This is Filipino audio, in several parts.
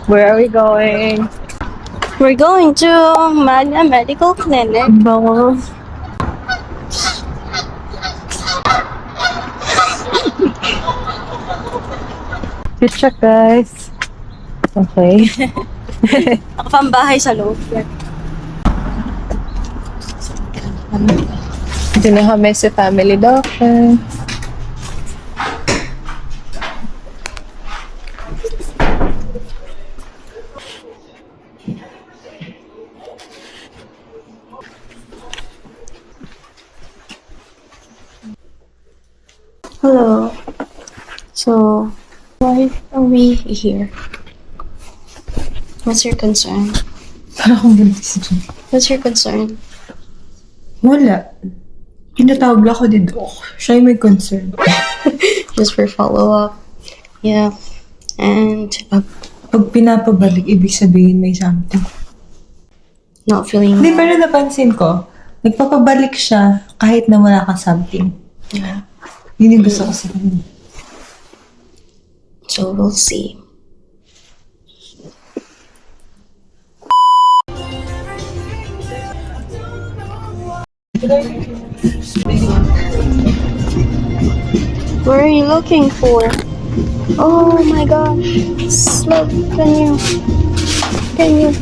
Where are we going? We're going to Magna Medical Clinic. Bango. Good check, guys. Okay. Pambahay sa loob. Dito na kami sa family doctor. Hello. So, why are we here? What's your concern? Para akong buntis dyan. What's your concern? Wala. Pinatawag lang ako ni Doc. Siya yung may concern. Just for follow-up. Yeah. And Pag pinapabalik, ibig sabihin may something. not feeling Hindi, pero napansin ko, nagpapabalik siya kahit na wala ka something. yeah. Yun yung gusto ko sa kanya. So we'll see. What are you looking for? Oh my gosh. Look, can you?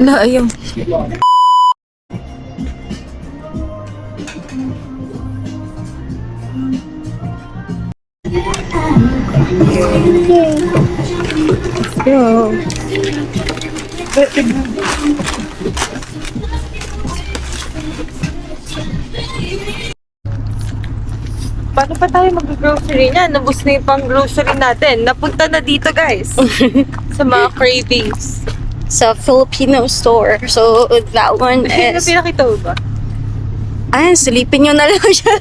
Wala, ayaw. Yo. Paano pa tayo mag-grocery niyan? Nabus na yung pang-grocery natin. Napunta na dito, guys. Sa mga cravings. Sa Filipino store. So that one Sino is... pinakita mo ba? Ay, silipin nyo na lang siya.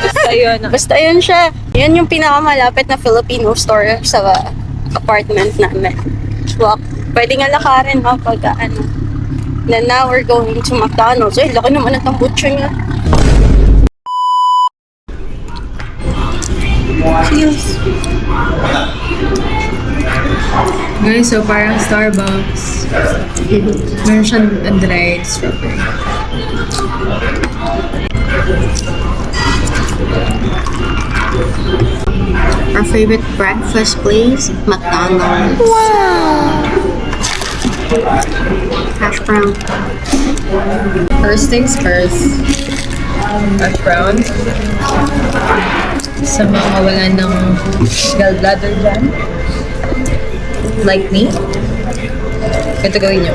Basta yun. Basta yun siya. Yun yung pinakamalapit na Filipino store sa apartment namin. Well, pwede nga lakarin pag ano. Then now we're going to McDonald's. Ay, laki naman ang butcher niya. Cheers. Guys, so parang Starbucks. Meron siyang dried strawberry. Our favorite breakfast place, McDonald's. Wow! Hash brown. First things first. Hash brown. Sa mga wala ng gallbladder dyan. Like me. Ito gawin nyo.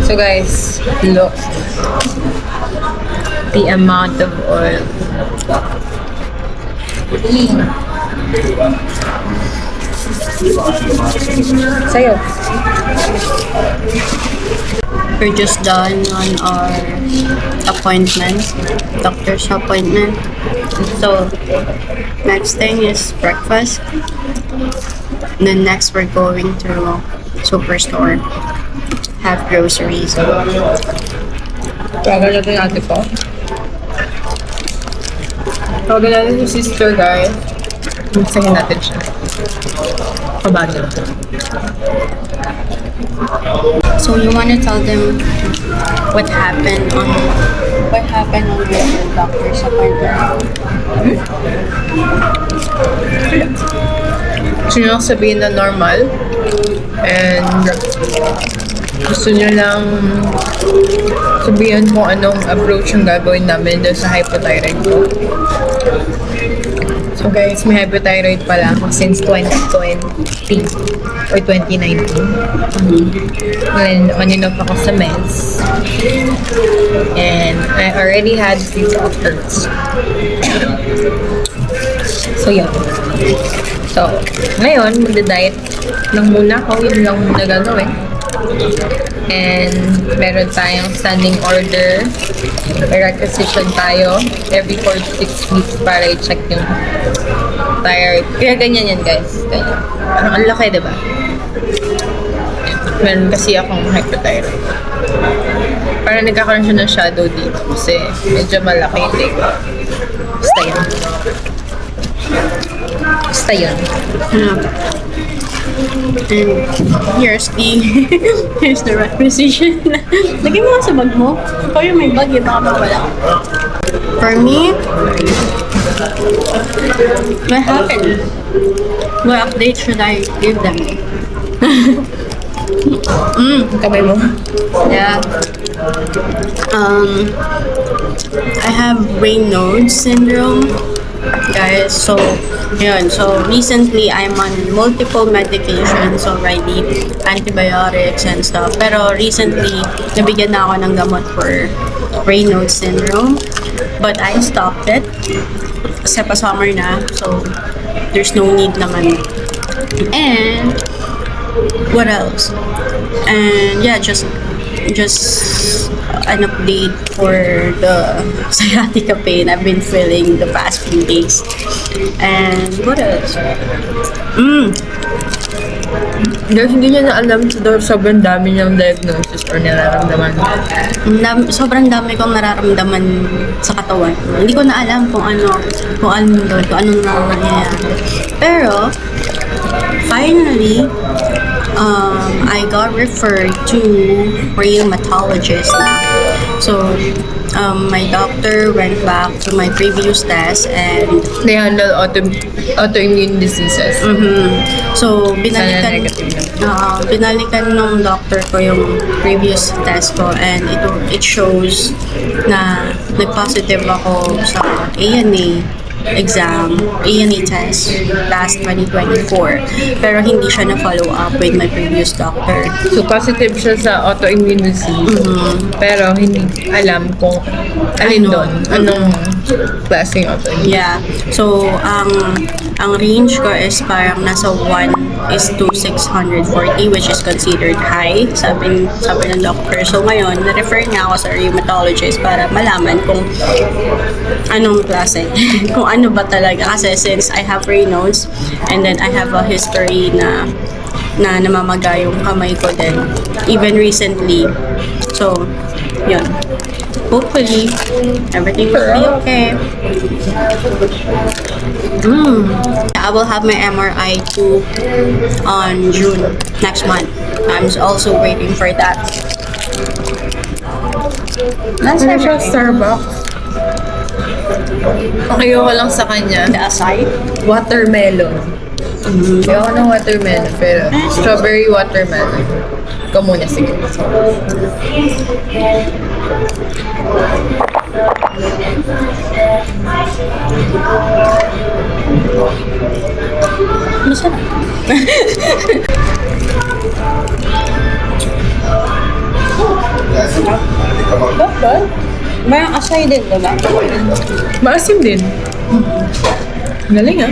So guys, look. The amount of oil. Sa'yo. We're just done on our appointment, doctor's appointment. So, next thing is breakfast. And then next we're going to superstore, have groceries. Tawagan natin ate ko. Tawagan natin si sister, guys. Magsahin natin siya. Pabagin. So you want to tell them what happened on your doctor's appointment? Gusto nyo lang sabihin na normal. And gusto nyo lang sabihin kung anong approach yung gagawin namin doon sa hypothyroid ko. So guys, may hypothyroid pala ako since 2020 or 2019. Then, on and off ako sa meds. And I already had 3 doctors. So, yun. So, ngayon, magda-diet lang muna ako. Yun lang muna gagawin. And meron tayong standing order. May requisition tayo every 4 to 6 weeks para i-check yung thyroid. Kaya ganyan yan, guys. Ganyan. Parang ang laki, diba? Meron kasi akong hypothyroid. Parang nagkakaroon siya ng shadow dito kasi medyo malaki yung leg. Basta yun. Basta yun. And here's the requisition. Lagay mo nga sa bag mo. Ikaw yung may bag, yung baka mawala. For me, what happened? What update should I give them? Kamay mo. Yeah. I have Raynaud's syndrome, guys. So, yun. So, recently, I'm on multiple medications already. Antibiotics and stuff. Pero recently, nabigyan na ako ng gamot for Raynaud's syndrome. But I stopped it. Kasi pa summer na. So, there's no need naman. And, what else? And yeah, just an update for the sciatica pain I've been feeling the past few days. And what else? Guys, hindi niya na alam sobrang dami niyang diagnosis or nararamdaman. Sobrang dami kong nararamdaman sa katawan. Hindi ko na alam kung anong nangyayari. Pero, finally, I got referred to rheumatologist na. So, my doctor went back to my previous test and They handle autoimmune diseases. so Sana negative lang. binalikan ng doctor ko yung previous test ko and it shows na nag-positive ako sa ANA exam, ANA test last 2024. Pero hindi siya na-follow up with my previous doctor. So, positive siya sa autoimmune disease. Pero hindi alam kung alin doon. Anong klaseng autoimmune. Yeah. So, ang range ko is parang nasa 1:640, which is considered high, sabi ng doctor. So, ngayon, na-refer na ako sa rheumatologist para malaman kung anong klase. Kung ano ba talaga. Kasi since I have Raynaud's and then I have a history na namamaga yung kamay ko din. Even recently. So, yun. Hopefully, everything will be okay. I will have my MRI too on June next month. I'm also waiting for that. That's Ano siya, everything. Starbucks? Ayoko lang sa kanya. The acai. Watermelon. Ayoko ng watermelon, pero strawberry watermelon. Ikaw muna, sige. Masarap. Bakit? May acai din, diba? Maasim din. Galing ah.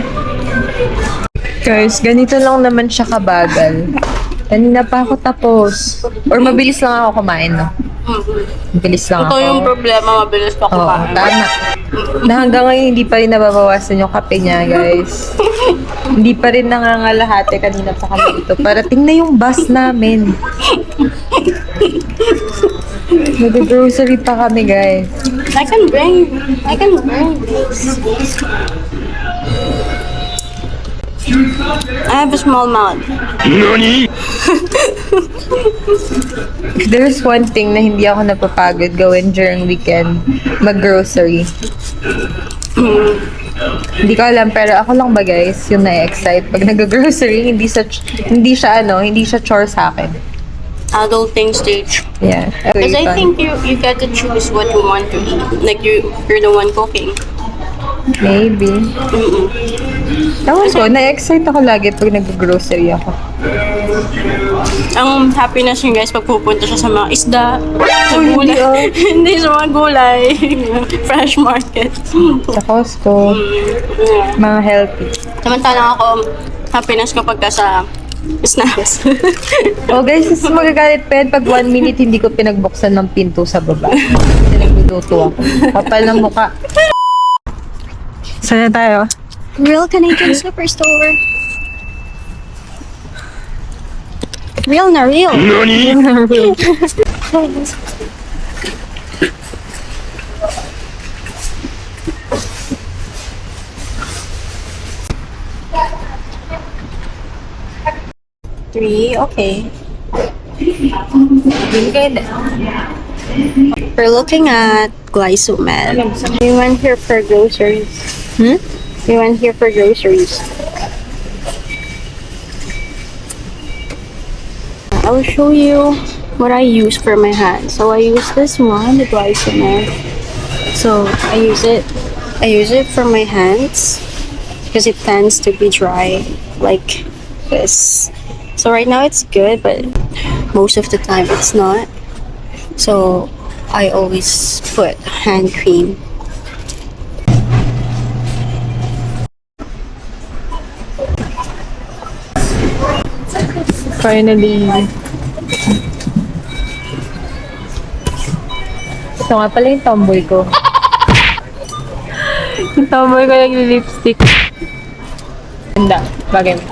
Guys, ganito lang naman siya kabagal. Kanina pa ako tapos. Or mabilis lang ako kumain, no? Mabilis lang Ito ako. yung problema, mabilis pa Oo, kumain. tama. Na hanggang ngayon hindi pa rin nababawasan yung kape niya, guys. Hindi pa rin nangangalahati kanina pa kami dito. Parating na yung bus namin. Nag-grocery pa kami, guys. I can bring this. I have a small mouth. There's one thing na hindi ako napapagod gawin during weekend. Mag-grocery. Hindi ko alam, pero ako lang ba, guys, yung na-excite pag nag-grocery, hindi siya chore sa akin. Adulting stage. Yeah. Because I think you get to choose what you want to eat. Like you're the one cooking. Maybe. Ewan ko, na-excite ako lagi pag nag-grocery ako. Ang happiness niyo guys pag pupunta siya sa mga isda, sa Uy, gulay. hindi, oh. Hindi sa mga gulay. Fresh market. Sa Costco, Yeah. mga healthy. Samantalang ako, happiness kapag ka sa snacks. Oh guys, magagalit pa yan pag 1 minute hindi ko pinagbuksan ng pinto sa baba. Kasi nagluluto ako. Kapal ng muka. Saan na tayo? Real Canadian Superstore. Real na real. 3. Okay. Bili kayo din. We're looking at Glycomed. We went here for groceries. We went here for groceries. I'll show you what I use for my hands. So I use this one, the Glycomed. So I use it for my hands because it tends to be dry like this. So right now it's good, but most of the time it's not. So I always put hand cream. Finally. Ito nga pala yung tomboy ko. Yung tomboy ko yung lipstick. Ganda. Bagay mo.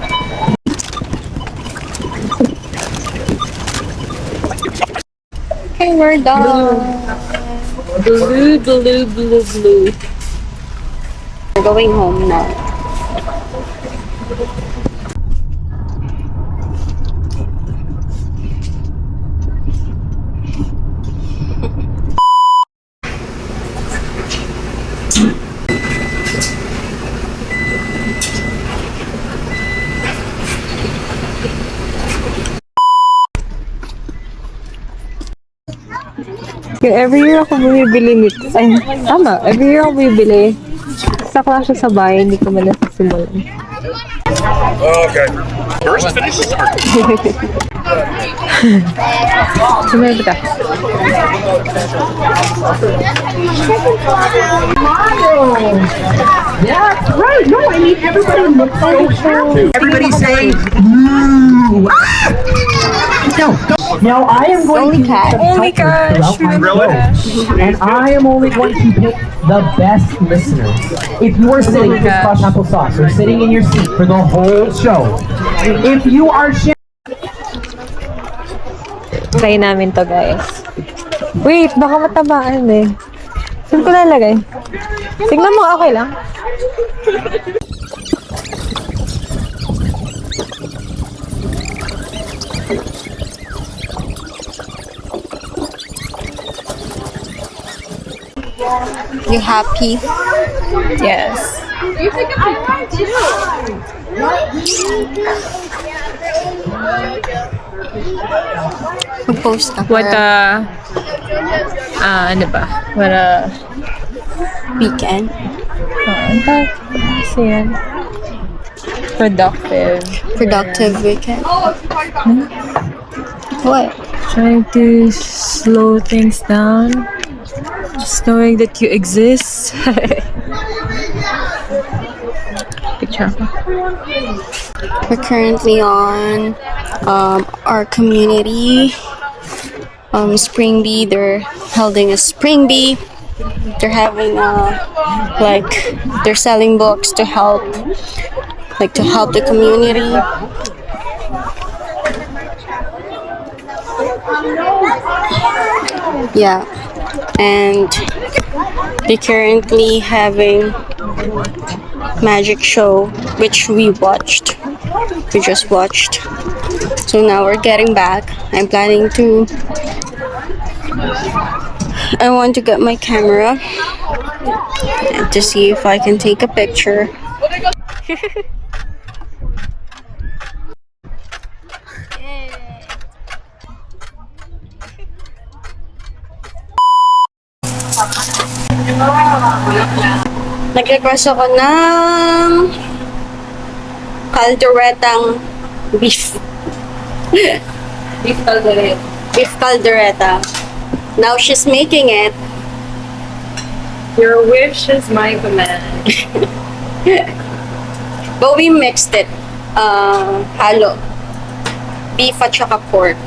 Okay, we're done. Blue, blue, blue, blue. We're going home now. Every year ako bumibili nito. Ay, tama. Every year ako bumibili. Sakla siya sa bahay, hindi ko man nasisimulan. Okay. First, finish the start. Sumunod ka. Yeah, right. No, I mean everybody looks so. Everybody say moo. Now I am going to use some Only helpers cash. throughout my Really? show, and I am only going to pick the best listeners. If you are sitting in this gosh. applesauce or sitting in your seat for the whole show, if you are sharing. Try namin to, guys. Wait, baka matabaan eh. Saan ko lalagay? Tingnan mo, okay lang. You happy? Yes. Mag-post ka What for ano ba? What a, weekend. ang tawag kasi yan? Productive weekend. What? Trying to slow things down. Just knowing that you exist. Picture ako. We're currently on our community spring bee. They're holding a spring bee. They're having they're selling books to help the community. Yeah, and they're currently having magic show, which we just watched. So now we're getting back. I want to get my camera to see if I can take a picture. Nag-request ako ng calderetang beef. Beef calderette. Beef caldereta. Now she's making it. Your wish is my command. But we mixed it. Halo. Beef at saka pork.